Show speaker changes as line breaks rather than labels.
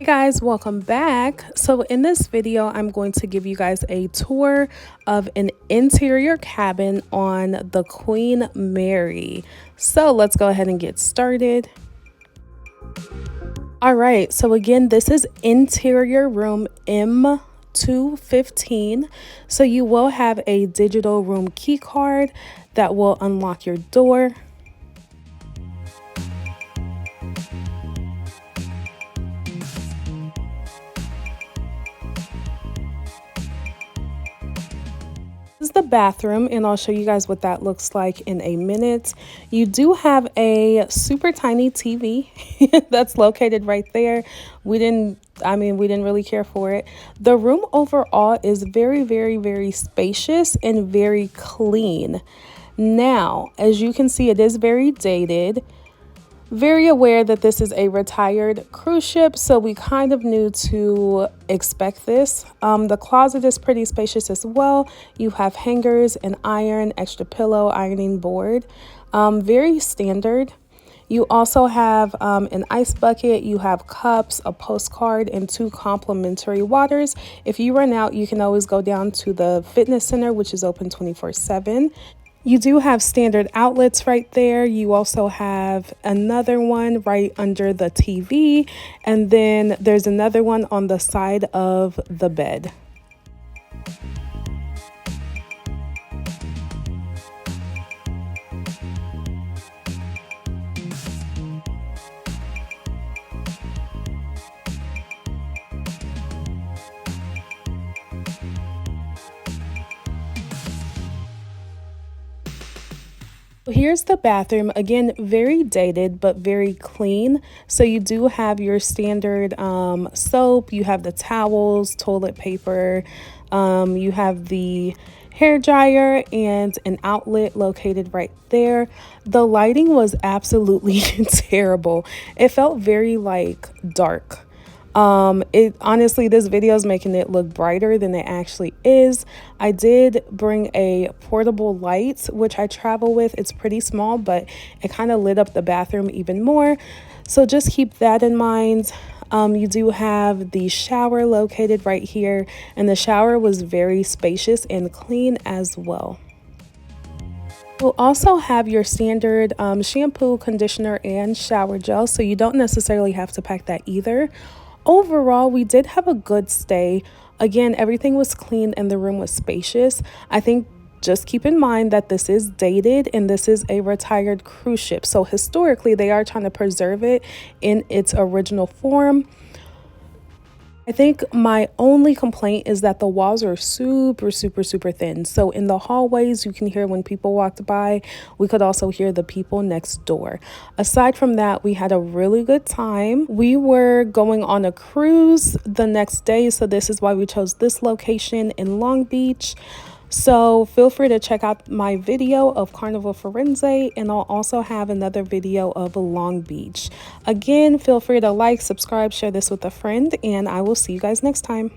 Guys, welcome back. So in this video I'm going to give you guys a tour of an interior cabin on the Queen Mary. So let's go ahead and get started. All right, so again, this is interior room M215. So you will have a digital room key card that will unlock your door. This is the bathroom, and I'll show you guys what that looks like in a minute. You do have a super tiny TV that's located right there. We didn't really care for it. The room overall is very spacious and very clean. Now, as you can see, it is very dated. Very aware that this is a retired cruise ship, so we kind of knew to expect this. The closet is pretty spacious as well. You have hangers, an iron, extra pillow, ironing board. Very standard. You also have an ice bucket, you have cups, a postcard, and 2 complimentary waters. If you run out, you can always go down to the fitness center, which is open 24/7. You do have standard outlets right there. You also have another one right under the TV, and then there's another one on the side of the bed. Here's the bathroom. Again, very dated but very clean. So you do have your standard soap, you have the towels, toilet paper, you have the hair dryer and an outlet located right there. The lighting was absolutely terrible. It felt very dark. Honestly, this video is making it look brighter than it actually is. I did bring a portable light, which I travel with. It's pretty small, but it kind of lit up the bathroom even more. So just keep that in mind. You do have the shower located right here, and the shower was very spacious and clean as well. You'll also have your standard shampoo, conditioner, and shower gel, so you don't necessarily have to pack that either. Overall, we did have a good stay. Again, everything was clean and the room was spacious. I think just keep in mind that this is dated and this is a retired cruise ship. So historically, they are trying to preserve it in its original form. I think my only complaint is that the walls are super thin. So in the hallways, you can hear when people walked by. We could also hear the people next door. Aside from that, we had a really good time. We were going on a cruise the next day, so this is why we chose this location in Long Beach. So feel free to check out my video of Carnival Firenze, and I'll also have another video of Long Beach. Again, feel free to like, subscribe, share this with a friend, and I will see you guys next time.